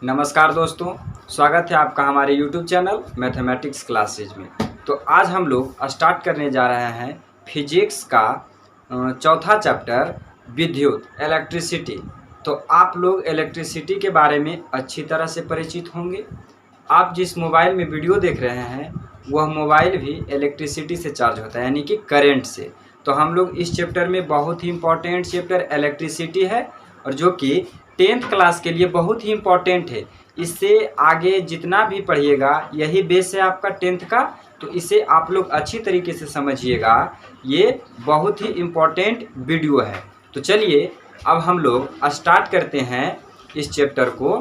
नमस्कार दोस्तों, स्वागत है आपका हमारे YouTube चैनल मैथमेटिक्स क्लासेज में। तो आज हम लोग स्टार्ट करने जा रहे हैं फिजिक्स का चौथा चैप्टर विद्युत इलेक्ट्रिसिटी। तो आप लोग इलेक्ट्रिसिटी के बारे में अच्छी तरह से परिचित होंगे। आप जिस मोबाइल में वीडियो देख रहे हैं वह मोबाइल भी इलेक्ट्रिसिटी से चार्ज होता है, यानी कि करंट से। तो हम लोग इस चैप्टर में बहुत ही इम्पोर्टेंट चैप्टर इलेक्ट्रिसिटी है और जो कि 10th क्लास के लिए बहुत ही इम्पोर्टेंट है। इससे आगे जितना भी पढ़िएगा यही बेस है आपका 10th का, तो इसे आप लोग अच्छी तरीके से समझिएगा। ये बहुत ही इम्पोर्टेंट वीडियो है। तो चलिए अब हम लोग स्टार्ट करते हैं इस चैप्टर को।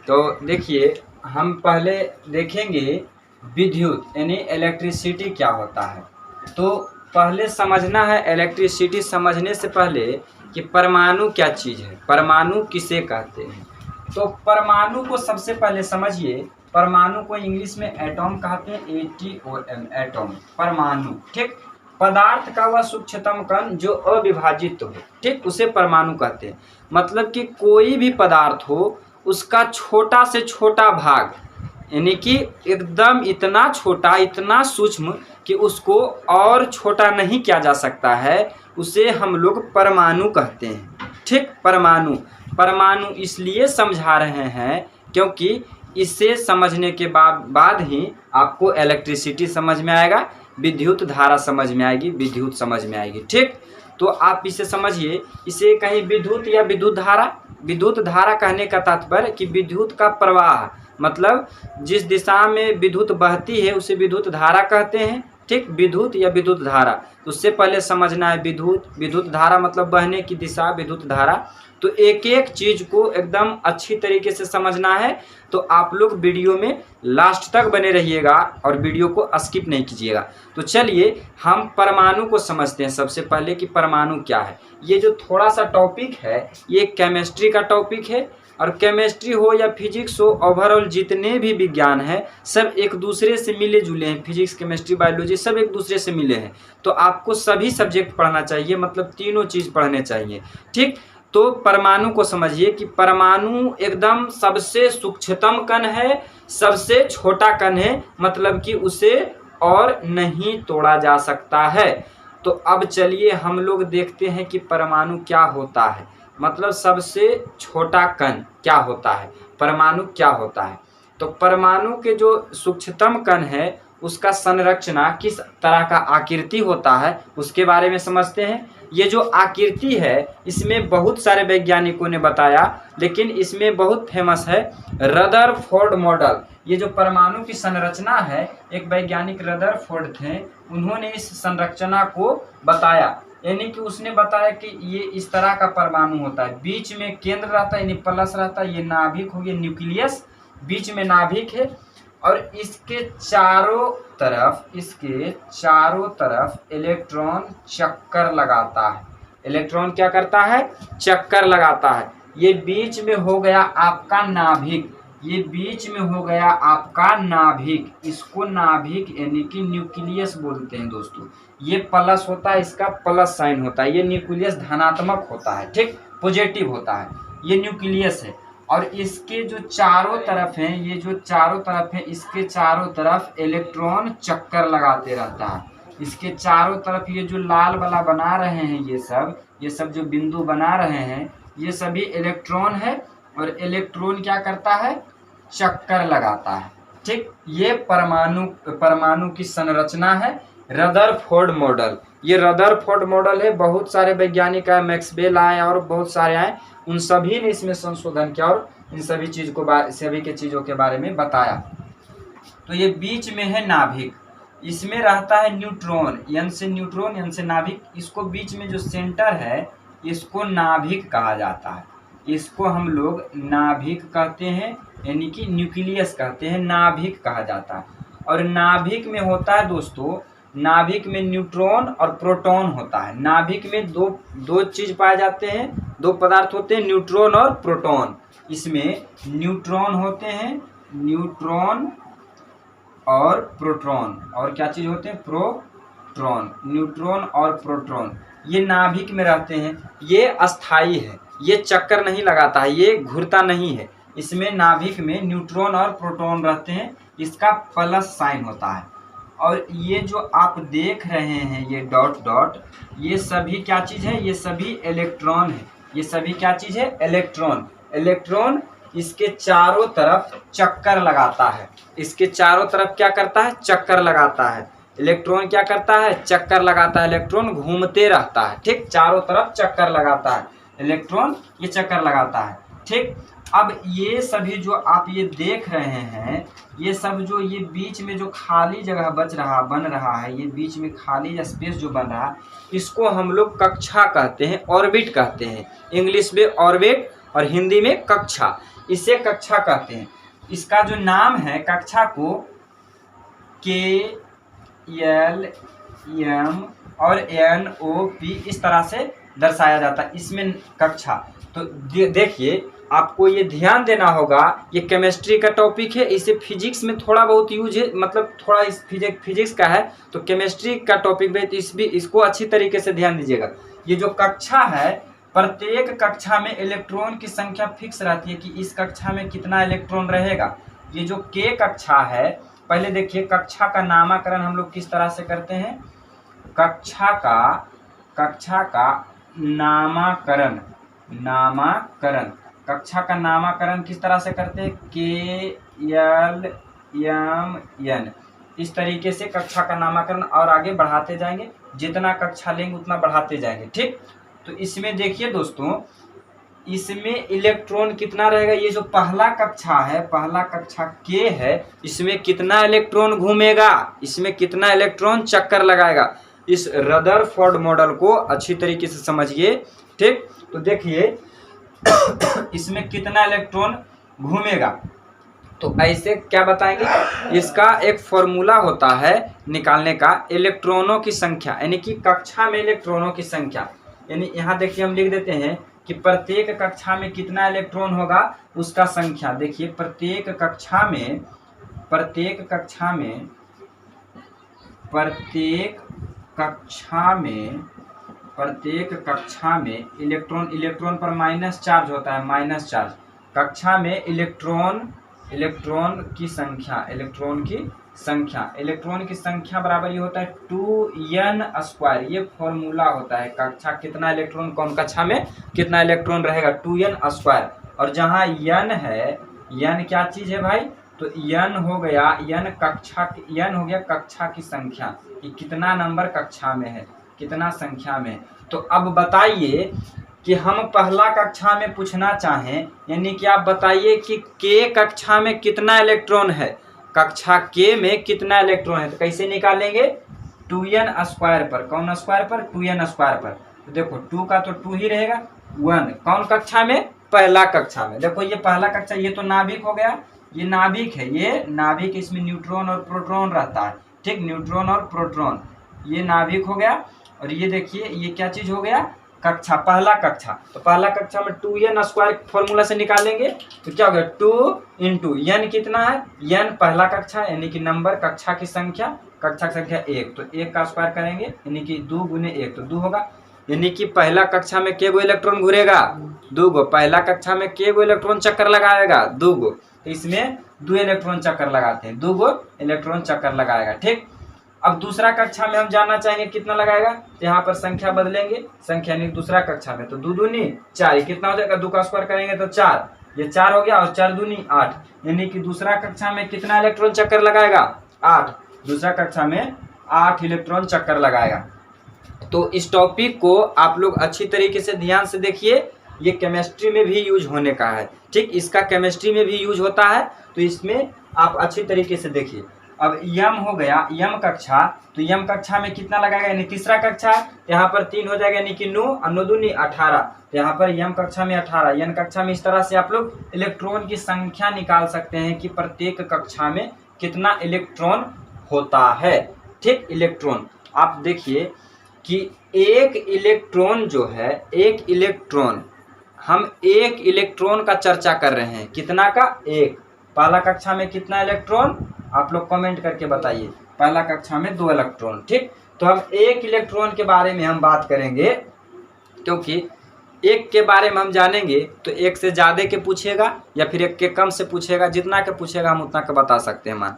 तो देखिए, हम पहले देखेंगे विद्युत यानी इलेक्ट्रिसिटी क्या होता है। तो पहले समझना है इलेक्ट्रिसिटी समझने से पहले कि परमाणु क्या चीज़ है, परमाणु किसे कहते हैं। तो परमाणु को सबसे पहले समझिए। परमाणु को इंग्लिश में एटॉम कहते हैं, ATOM, एटॉम, परमाणु। ठीक, पदार्थ का वह सूक्ष्मतम कण जो अविभाजित हो, ठीक, उसे परमाणु कहते हैं। मतलब कि कोई भी पदार्थ हो उसका छोटा से छोटा भाग, यानी कि एकदम इतना छोटा, इतना सूक्ष्म कि उसको और छोटा नहीं किया जा सकता है, उसे हम लोग परमाणु कहते हैं। ठीक, परमाणु इसलिए समझा रहे हैं क्योंकि इसे समझने के बाद ही आपको इलेक्ट्रिसिटी समझ में आएगा, विद्युत धारा समझ में आएगी, विद्युत समझ में आएगी। ठीक, तो आप इसे समझिए। इसे कहीं विद्युत या विद्युत धारा कहने का तात्पर्य कि विद्युत का प्रवाह, मतलब जिस दिशा में विद्युत बहती है उसे विद्युत धारा कहते हैं। ठीक, विद्युत या विद्युत धारा। तो उससे पहले समझना है विद्युत धारा मतलब बहने की दिशा, विद्युत धारा। तो एक एक चीज़ को एकदम अच्छी तरीके से समझना है। तो आप लोग वीडियो में लास्ट तक बने रहिएगा और वीडियो को स्किप नहीं कीजिएगा। तो चलिए हम परमाणु को समझते हैं सबसे पहले कि परमाणु क्या है। ये जो थोड़ा सा टॉपिक है ये केमिस्ट्री का टॉपिक है, और केमिस्ट्री हो या फिजिक्स हो, ओवरऑल जितने भी विज्ञान हैं सब एक दूसरे से मिले जुले हैं। फिजिक्स, केमिस्ट्री, बायोलॉजी सब एक दूसरे से मिले हैं। तो आपको सभी सब्जेक्ट पढ़ना चाहिए, मतलब तीनों चीज़ पढ़ने चाहिए। ठीक, तो परमाणु को समझिए कि परमाणु एकदम सबसे सूक्ष्मतम कण है, सबसे छोटा कण है, मतलब कि उसे और नहीं तोड़ा जा सकता है। तो अब चलिए हम लोग देखते हैं कि परमाणु क्या होता है, मतलब सबसे छोटा कण क्या होता है, परमाणु क्या होता है। तो परमाणु के जो सूक्ष्मतम कण है उसका संरचना किस तरह का आकृति होता है उसके बारे में समझते हैं। ये जो आकृति है इसमें बहुत सारे वैज्ञानिकों ने बताया, लेकिन इसमें बहुत फेमस है रदरफोर्ड मॉडल। ये जो परमाणु की संरचना है, एक वैज्ञानिक रदरफोर्ड थे, उन्होंने इस संरचना को बताया। यानी कि उसने बताया कि ये इस तरह का परमाणु होता है। बीच में केंद्र रहता है, यानी प्लस रहता है, ये नाभिक हो गया, न्यूक्लियस, बीच में नाभिक है, और इसके चारों तरफ इलेक्ट्रॉन चक्कर लगाता है। इलेक्ट्रॉन क्या करता है? चक्कर लगाता है। ये बीच में हो गया आपका नाभिक, ये बीच में हो गया आपका नाभिक, इसको नाभिक यानी कि न्यूक्लियस बोलते हैं दोस्तों। ये प्लस होता है, इसका प्लस साइन होता है, ये न्यूक्लियस धनात्मक होता है, ठीक, पॉजिटिव होता है, ये न्यूक्लियस है। और इसके जो चारों तरफ हैं, ये जो चारों तरफ है, इसके चारों तरफ इलेक्ट्रॉन चक्कर लगाते रहता है। इसके चारों तरफ ये जो लाल वाला बना रहे हैं, ये सब जो बिंदु बना रहे हैं, ये सभी इलेक्ट्रॉन है, और इलेक्ट्रॉन क्या करता है? चक्कर लगाता है। ठीक, ये परमाणु की संरचना है, रदरफोर्ड मॉडल। ये रदरफोर्ड मॉडल है, बहुत सारे वैज्ञानिक आए, मैक्सवेल आए और बहुत सारे आए, उन सभी ने इसमें संशोधन किया और इन सभी के चीज़ों के बारे में बताया। तो ये बीच में है नाभिक, इसमें रहता है न्यूट्रॉन, एन से नाभिक। इसको बीच में जो सेंटर है इसको नाभिक कहा जाता है, इसको हम लोग नाभिक कहते हैं, यानी कि न्यूक्लियस कहते हैं, नाभिक कहा जाता है। और नाभिक में होता है दोस्तों, नाभिक में न्यूट्रॉन और प्रोटॉन होता है। नाभिक में दो चीज पाए जाते हैं, दो पदार्थ होते हैं, न्यूट्रॉन और प्रोटॉन। इसमें न्यूट्रॉन होते हैं, न्यूट्रॉन और प्रोटॉन, और क्या चीज होते हैं? प्रोटॉन, न्यूट्रॉन और प्रोटॉन, ये नाभिक में रहते हैं। ये अस्थाई है, ये चक्कर नहीं लगाता है, ये घूरता नहीं है, इसमें नाभिक में न्यूट्रॉन और प्रोटॉन रहते हैं, इसका प्लस साइन होता है। और ये जो आप देख रहे हैं ये डॉट डॉट, ये सभी क्या चीज़ है, ये सभी इलेक्ट्रॉन है। ये सभी क्या चीज़ है, इलेक्ट्रॉन। इलेक्ट्रॉन इसके चारों तरफ चक्कर लगाता है, इसके चारों तरफ क्या करता है, चक्कर लगाता है। इलेक्ट्रॉन क्या करता है, चक्कर लगाता है। इलेक्ट्रॉन घूमते रहता है, ठीक, चारों तरफ चक्कर लगाता है इलेक्ट्रॉन, ये चक्कर लगाता है, ठीक। अब ये सभी जो आप ये देख रहे हैं, ये सब जो ये बीच में जो खाली जगह बन रहा है, ये बीच में खाली स्पेस जो बन रहा है, इसको हम लोग कक्षा कहते हैं, ऑर्बिट कहते हैं। इंग्लिश में ऑर्बिट और हिंदी में कक्षा, इसे कक्षा कहते हैं। इसका जो नाम है कक्षा को KLM और NOP इस तरह से दर्शाया जाता है इसमें कक्षा। तो देखिए आपको ये ध्यान देना होगा, ये केमिस्ट्री का टॉपिक है, इसे फिजिक्स में थोड़ा बहुत यूज है, मतलब थोड़ा इस फिजिक्स का है, तो केमिस्ट्री का टॉपिक में तो इसको अच्छी तरीके से ध्यान दीजिएगा। ये जो कक्षा है, प्रत्येक कक्षा में इलेक्ट्रॉन की संख्या फिक्स रहती है कि इस कक्षा में कितना इलेक्ट्रॉन रहेगा। ये जो K कक्षा है, पहले देखिए कक्षा का नामकरण हम लोग किस तरह से करते हैं। कक्षा का नामकरण कक्षा का नामकरण किस तरह से करते हैं, KLMN, इस तरीके से कक्षा का नामकरण और आगे बढ़ाते जाएंगे, जितना कक्षा लेंगे उतना बढ़ाते जाएंगे, ठीक। तो इसमें देखिए दोस्तों, इसमें इलेक्ट्रॉन कितना रहेगा, ये जो पहला कक्षा है, पहला कक्षा K है, इसमें कितना इलेक्ट्रॉन घूमेगा, इसमें कितना इलेक्ट्रॉन चक्कर लगाएगा। इस रदरफोर्ड मॉडल को अच्छी तरीके से समझिए, ठीक। तो देखिए इसमें कितना इलेक्ट्रॉन घूमेगा, तो ऐसे क्या बताएंगे, इसका एक फॉर्मूला होता है निकालने का, इलेक्ट्रॉनों की संख्या, यानी कि कक्षा में इलेक्ट्रॉनों की संख्या। यानी यहाँ देखिए हम लिख देते हैं कि प्रत्येक कक्षा में कितना इलेक्ट्रॉन होगा, उसका संख्या। देखिए प्रत्येक कक्षा में इलेक्ट्रॉन पर माइनस चार्ज होता है, माइनस चार्ज। कक्षा में इलेक्ट्रॉन की संख्या बराबर ये होता है 2n²। ये फॉर्मूला होता है, कक्षा कितना इलेक्ट्रॉन, कौन कक्षा में कितना इलेक्ट्रॉन रहेगा, 2n²। और जहाँ n है, n क्या चीज़ है भाई, तो n हो गया कक्षा की संख्या, कि कितना नंबर कक्षा में है, कितना संख्या में। तो अब बताइए कि हम पहला कक्षा में पूछना चाहें, यानी कि आप बताइए कि K कक्षा में कितना इलेक्ट्रॉन है, कक्षा K में कितना इलेक्ट्रॉन है, तो कैसे निकालेंगे, 2n² पर, कौन स्क्वायर पर, 2n² पर। तो देखो 2 का तो 2 ही रहेगा, 1 कौन कक्षा में, पहला कक्षा में। देखो ये पहला कक्षा, ये तो नाभिक हो गया, ये नाभिक है, ये नाभिक, इसमें न्यूट्रॉन और प्रोटॉन रहता है, ठीक, न्यूट्रॉन और प्रोटॉन, ये नाभिक हो गया। और ये देखिए ये क्या चीज़ हो गया, कक्षा, पहला कक्षा। तो पहला कक्षा में 2n² फॉर्मूला से निकालेंगे तो क्या हो गया, 2 इंटू n कितना है, n पहला कक्षा यानी कि नंबर, कक्षा की संख्या, कक्षा की संख्या 1, तो 1 का स्क्वायर करेंगे यानी कि 2 × 1 तो 2 होगा। यानी कि पहला कक्षा में के गो इलेक्ट्रॉन घूरेगा, 2 गो। पहला कक्षा में के गो इलेक्ट्रॉन चक्कर लगाएगा, 2 गो। तो इसमें 2 इलेक्ट्रॉन चक्कर लगाते हैं, 2 गो इलेक्ट्रॉन चक्कर लगाएगा, ठीक। अब दूसरा कक्षा में हम जानना चाहेंगे कितना लगाएगा, तो यहाँ पर संख्या बदलेंगे, संख्या नहीं, दूसरा कक्षा में तो 2 दूनी 4, कितना हो जाएगा, 2 का स्क्वायर करेंगे तो 4, ये 4 हो गया, और 4 दूनी 8, यानी कि दूसरा कक्षा में कितना इलेक्ट्रॉन चक्कर लगाएगा, 8। दूसरा कक्षा में 8 इलेक्ट्रॉन चक्कर लगाएगा। तो इस टॉपिक को आप लोग अच्छी तरीके से ध्यान से देखिए, ये केमिस्ट्री में भी यूज होने का है, ठीक, इसका केमिस्ट्री में भी यूज होता है, तो इसमें आप अच्छी तरीके से देखिए। अब यम हो गया, यम कक्षा, तो यम कक्षा में कितना लगाएगा, यानी तीसरा कक्षा, यहाँ पर 3 हो जाएगा, यानी कि 9 और 9 दूनी 18, तो यहाँ पर यम कक्षा में 18। यन कक्षा में इस तरह से आप लोग इलेक्ट्रॉन की संख्या निकाल सकते हैं कि प्रत्येक कक्षा में कितना इलेक्ट्रॉन होता है, ठीक। इलेक्ट्रॉन आप देखिए कि एक इलेक्ट्रॉन जो है, एक इलेक्ट्रॉन, हम एक इलेक्ट्रॉन का चर्चा कर रहे हैं, कितना का, 1। पहला कक्षा में कितना इलेक्ट्रॉन, आप लोग कमेंट करके बताइए, पहला कक्षा में 2 इलेक्ट्रॉन, ठीक। तो हम एक इलेक्ट्रॉन के बारे में हम बात करेंगे, क्योंकि एक के बारे में हम जानेंगे तो एक से ज़्यादा के पूछेगा या फिर एक के कम से पूछेगा, जितना के पूछेगा हम उतना के बता सकते हैं मान।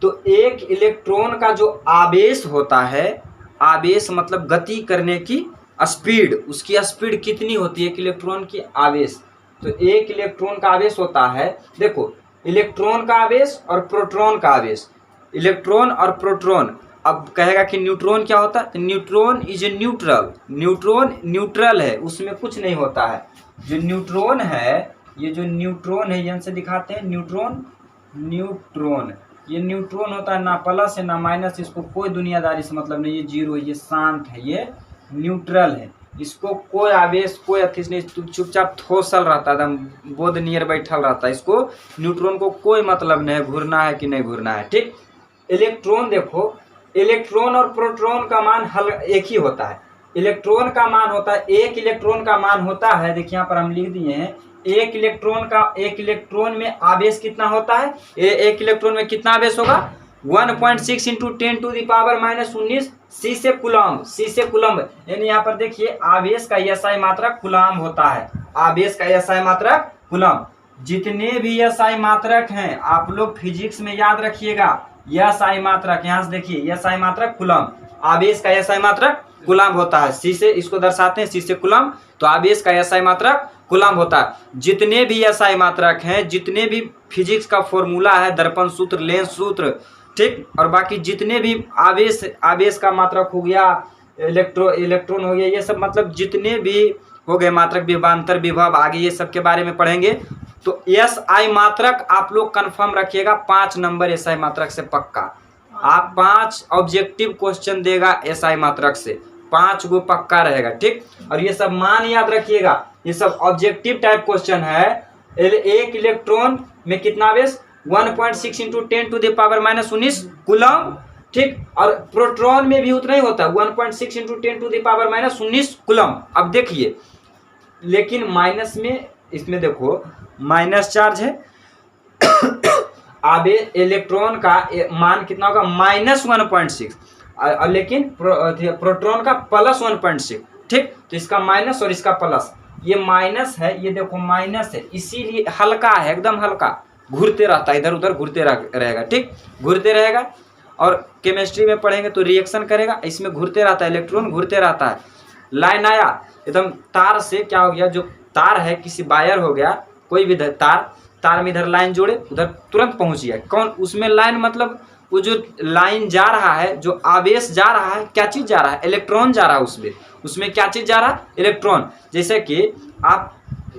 तो एक इलेक्ट्रॉन का जो आवेश होता है, आवेश मतलब गति करने की स्पीड, उसकी स्पीड कितनी होती है एक इलेक्ट्रॉन की आवेश। तो एक इलेक्ट्रॉन का आवेश होता है, देखो इलेक्ट्रॉन का आवेश और प्रोटॉन का आवेश, इलेक्ट्रॉन और प्रोटॉन। अब कहेगा कि न्यूट्रॉन क्या होता है, तो neutron is a neutral, neutron neutral है, उसमें कुछ नहीं होता है। जो न्यूट्रॉन है, ये जो न्यूट्रॉन है, यहाँ से दिखाते हैं न्यूट्रॉन, न्यूट्रॉन ये न्यूट्रॉन होता है, ना प्लस है ना माइनस, इसको कोई दुनियादारी से मतलब नहीं, ये जीरो है, ये शांत है, ये न्यूट्रल है, इसको कोई आवेश कोई अति नहीं, चुपचाप ठोसल रहता है, एकदम बोध नियर बैठल रहता है, इसको न्यूट्रॉन को कोई मतलब नहीं है घूरना है कि नहीं घूरना है, ठीक। इलेक्ट्रॉन देखो, इलेक्ट्रॉन और प्रोटॉन का मान एक ही होता है। इलेक्ट्रॉन का मान होता है, एक इलेक्ट्रॉन का मान होता है, देखिए यहाँ पर हम लिख दिए हैं, एक इलेक्ट्रॉन में आवेश कितना होता है, एक इलेक्ट्रॉन में कितना आवेश होगा, 1.6 इंटू 10 टू द पावर -19 सी से कुलम्ब, सी से कुलम्ब, यानी यहाँ पर देखिए आवेश का एसआई मात्रक कुलम्ब होता है, आवेश का एसआई मात्रक कुलम्ब। जितने भी एसआई मात्रक हैं आप लोग फिजिक्स में याद रखिएगा, एसआई मात्रक, यहाँ से देखिए एसआई मात्रक कुलम्ब, आवेश का एसआई मात्रक कुलम्ब होता है, सी से इसको दर्शाते हैं, सी से कुलम्ब, तो आवेश का एसआई मात्रक कुलम्ब होता है। जितने भी एसआई मात्रक हैं, जितने भी फिजिक्स का फॉर्मूला है, दर्पण सूत्र, लेंस सूत्र, ठीक, और बाकी जितने भी आवेश का मात्रक हो गया, इलेक्ट्रॉन हो गया, ये सब मतलब जितने भी हो गए मात्रक, विभवांतर, विभव, आगे ये सब के बारे में पढ़ेंगे। तो एसआई मात्रक आप लोग कंफर्म रखिएगा, 5 नंबर एसआई मात्रक से पक्का, आप 5 ऑब्जेक्टिव क्वेश्चन देगा एसआई मात्रक से, 5 गो पक्का रहेगा, ठीक। और ये सब मान याद रखिएगा, ये सब ऑब्जेक्टिव टाइप क्वेश्चन है। एक इलेक्ट्रॉन में कितना आवेश, 1.6 into 10 to the power -19 coulomb, ठीक। और प्रोटॉन में भी उतना ही होता है, 1.6 into 10 to the power -19 coulomb. अब देखिए, लेकिन माइनस में, इसमें देखो माइनस चार्ज है, आवेश इलेक्ट्रॉन का मान कितना होगा, -1.6, और लेकिन प्रोटॉन का +1.6, ठीक। तो इसका माइनस और इसका प्लस, ये माइनस है, ये देखो माइनस है, इसीलिए हल्का है, एकदम हल्का, घूरते रहता है, इधर उधर घूरते रहेगा, ठीक, घूरते रहेगा। और केमिस्ट्री में पढ़ेंगे तो रिएक्शन करेगा, इसमें घूरते रहता है, इलेक्ट्रॉन घूरते रहता है। लाइन आया एकदम, तार से क्या हो गया, जो तार है किसी वायर हो गया, कोई भी तार में इधर लाइन जोड़े, उधर तुरंत पहुंच गया, कौन उसमें लाइन, मतलब वो जो लाइन जा रहा है, जो आवेश जा रहा है, क्या चीज़ जा रहा है, इलेक्ट्रॉन जा रहा है, उसमें क्या चीज़ जा रहा है, इलेक्ट्रॉन। जैसे कि आप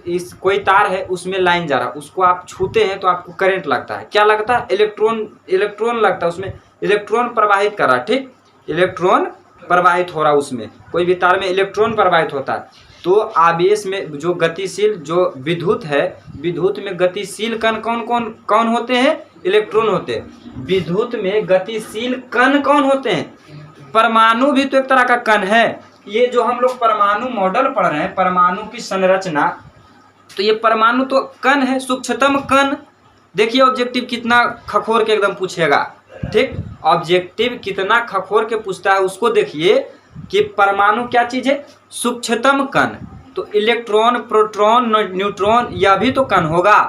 इस कोई तार है, उसमें लाइन जा रहा है, उसको आप छूते हैं तो आपको करंट लगता है, क्या लगता है, इलेक्ट्रॉन लगता है, उसमें इलेक्ट्रॉन प्रवाहित कर रहा है, ठीक, इलेक्ट्रॉन प्रवाहित हो रहा है, उसमें कोई भी तार में इलेक्ट्रॉन प्रवाहित होता है। तो आवेश में जो गतिशील, जो विद्युत है, विद्युत में गतिशील कण कौन होते हैं, इलेक्ट्रॉन होते हैं। विद्युत में गतिशील कण कौन होते हैं, परमाणु भी तो एक तरह का कण है। ये जो हम लोग परमाणु मॉडल पढ़ रहे हैं, परमाणु की संरचना, तो ये परमाणु तो कण है, सूक्ष्मतम कण। देखिए ऑब्जेक्टिव कितना खखोर के एकदम पूछेगा, ठीक, ऑब्जेक्टिव कितना खखोर के पूछता है, उसको देखिए कि परमाणु क्या चीज है, सूक्ष्मतम कण। तो इलेक्ट्रॉन, प्रोटॉन, न्यूट्रॉन, यह भी तो कण होगा।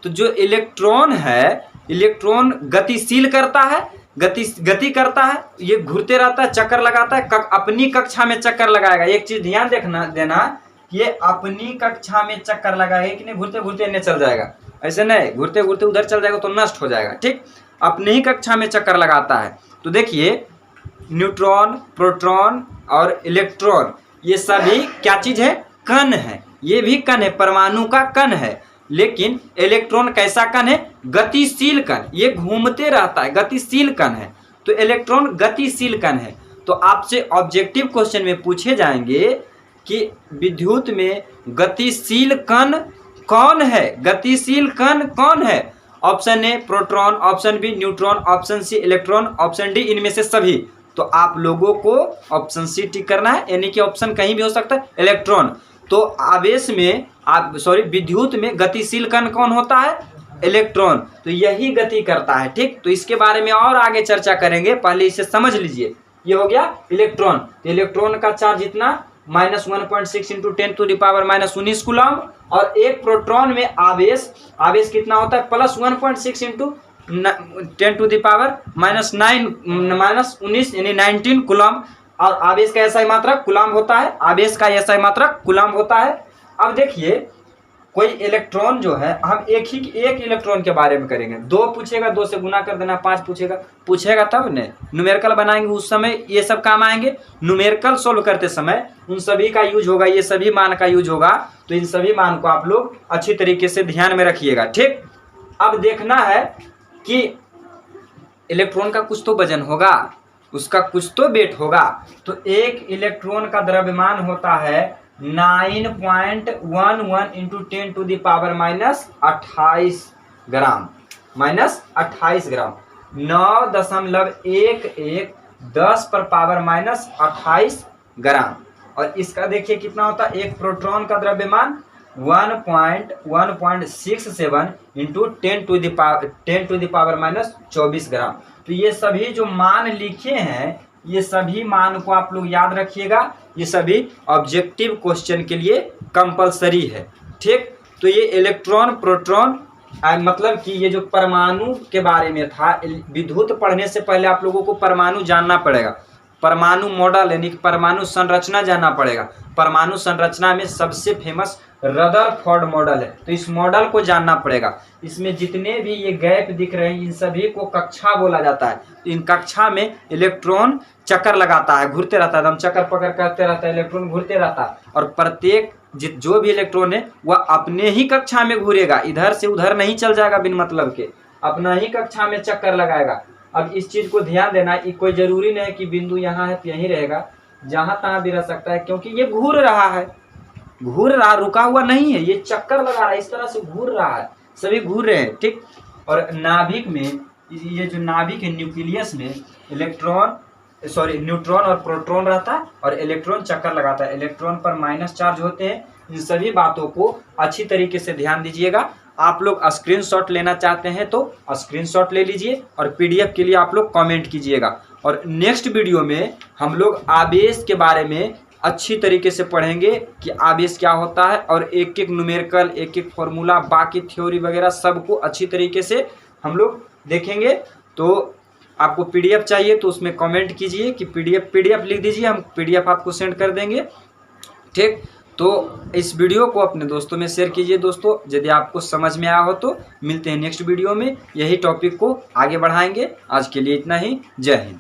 तो जो इलेक्ट्रॉन है, इलेक्ट्रॉन गतिशील करता है, गति करता है, ये घूरते रहता है, चक्कर लगाता है, अपनी कक्षा में चक्कर लगाएगा। एक चीज ध्यान देना, ये अपनी कक्षा में चक्कर लगाएगा कि नहीं, घूरते घूरते इन्हें चल जाएगा, ऐसे नहीं, घूरते घूरते उधर चल जाएगा तो नष्ट हो जाएगा, ठीक, अपने ही कक्षा में चक्कर लगाता है। तो देखिए न्यूट्रॉन, प्रोटॉन और इलेक्ट्रॉन, ये सभी क्या चीज है, कण है, ये भी कण है, परमाणु का कण है। लेकिन इलेक्ट्रॉन कैसा कण है, गतिशील कण, ये घूमते रहता है, गतिशील कण है। तो इलेक्ट्रॉन गतिशील कण है। तो आपसे ऑब्जेक्टिव क्वेश्चन में पूछे जाएंगे कि विद्युत में गतिशील कण कौन है, गतिशील कण कौन है। Option A proton, option B neutron, option C electron, option D इनमें से सभी। तो आप लोगों को ऑप्शन सी टिक करना है, यानी कि ऑप्शन कहीं भी हो सकता है, इलेक्ट्रॉन। तो आवेश में विद्युत में गतिशील कण कौन होता है, इलेक्ट्रॉन। तो यही गति करता है, ठीक। तो इसके बारे में और आगे चर्चा करेंगे, पहले इसे समझ लीजिए। ये हो गया इलेक्ट्रॉन। तो इलेक्ट्रॉन का चार्ज इतना -1.6 इंटू 10⁻⁻19 कूलम, और एक प्रोटॉन में आवेश कितना होता है +1.6 इंटू 10⁻⁻19 यानी 19 कूलम, और आवेश का ऐसा ही मात्रक कूलम होता है, आवेश का ऐसा ही मात्रक कूलम होता है। अब देखिए कोई इलेक्ट्रॉन जो है, हम एक इलेक्ट्रॉन के बारे में करेंगे, 2 पूछेगा 2 से गुना कर देना, 5 पूछेगा तब ने न्यूमेरिकल बनाएंगे, उस समय ये सब काम आएंगे। न्यूमेरिकल सोल्व करते समय उन सभी का यूज होगा, ये सभी मान का यूज होगा, तो इन सभी मान को आप लोग अच्छी तरीके से ध्यान में रखिएगा, ठीक। अब देखना है कि इलेक्ट्रॉन का कुछ तो वजन होगा, उसका कुछ तो वेट होगा, तो एक इलेक्ट्रॉन का द्रव्यमान होता है 9.11 इंटू 10⁻⁻28 ग्राम, -28 ग्राम, 9.11 10⁻⁻28 ग्राम। और इसका देखिए कितना होता है, एक प्रोटॉन का द्रव्यमान 1.67 इंटू 10⁻⁻24 ग्राम। तो ये सभी जो मान लिखे हैं, ये सभी मान को आप लोग याद रखिएगा, ये सभी ऑब्जेक्टिव क्वेश्चन के लिए कंपलसरी है, ठीक। तो ये इलेक्ट्रॉन प्रोटॉन मतलब कि ये जो परमाणु के बारे में था, विद्युत पढ़ने से पहले आप लोगों को परमाणु जानना पड़ेगा, परमाणु मॉडल यानी कि परमाणु संरचना जानना पड़ेगा। परमाणु संरचना में सबसे फेमस रदरफोर्ड मॉडल है, तो इस मॉडल को जानना पड़ेगा। इसमें जितने भी ये गैप दिख रहे हैं, इन सभी को कक्षा बोला जाता है। तो इन कक्षा में इलेक्ट्रॉन चक्कर लगाता है, घूरते रहता है, एकदम चक्कर पकड़ करते रहता है, इलेक्ट्रॉन घूरते रहता है, और प्रत्येक जो भी इलेक्ट्रॉन है वह अपने ही कक्षा में घूरेगा, इधर से उधर नहीं चल जाएगा बिन मतलब के, अपना ही कक्षा में चक्कर लगाएगा। अब इस चीज को ध्यान देना, कोई जरूरी नहीं है कि बिंदु यहाँ है तो यहीं रहेगा, जहां तहां भी रह सकता है, क्योंकि ये घूर रहा है, रुका हुआ नहीं है, ये चक्कर लगा रहा है, इस तरह से घूर रहा है, सभी घूर रहे हैं, ठीक। और नाभिक में, ये जो नाभिक है न्यूक्लियस में, न्यूट्रॉन और प्रोटॉन रहता है, और इलेक्ट्रॉन चक्कर लगाता है, इलेक्ट्रॉन पर माइनस चार्ज होते हैं। इन सभी बातों को अच्छी तरीके से ध्यान दीजिएगा। आप लोग स्क्रीनशॉट लेना चाहते हैं तो स्क्रीनशॉट ले लीजिए, और पीडीएफ के लिए आप लोग कमेंट कीजिएगा। और नेक्स्ट वीडियो में हम लोग आवेश के बारे में अच्छी तरीके से पढ़ेंगे कि आवेश क्या होता है, और एक एक न्यूमेरिकल, एक एक फॉर्मूला, बाकी थ्योरी वगैरह सबको अच्छी तरीके से हम लोग देखेंगे। तो आपको पीडीएफ चाहिए तो उसमें कमेंट कीजिए कि पीडीएफ लिख दीजिए, हम पीडीएफ आपको सेंड कर देंगे, ठीक। तो इस वीडियो को अपने दोस्तों में शेयर कीजिए दोस्तों, यदि आपको समझ में आया हो तो। मिलते हैं नेक्स्ट वीडियो में, यही टॉपिक को आगे बढ़ाएंगे। आज के लिए इतना ही, जय हिंद।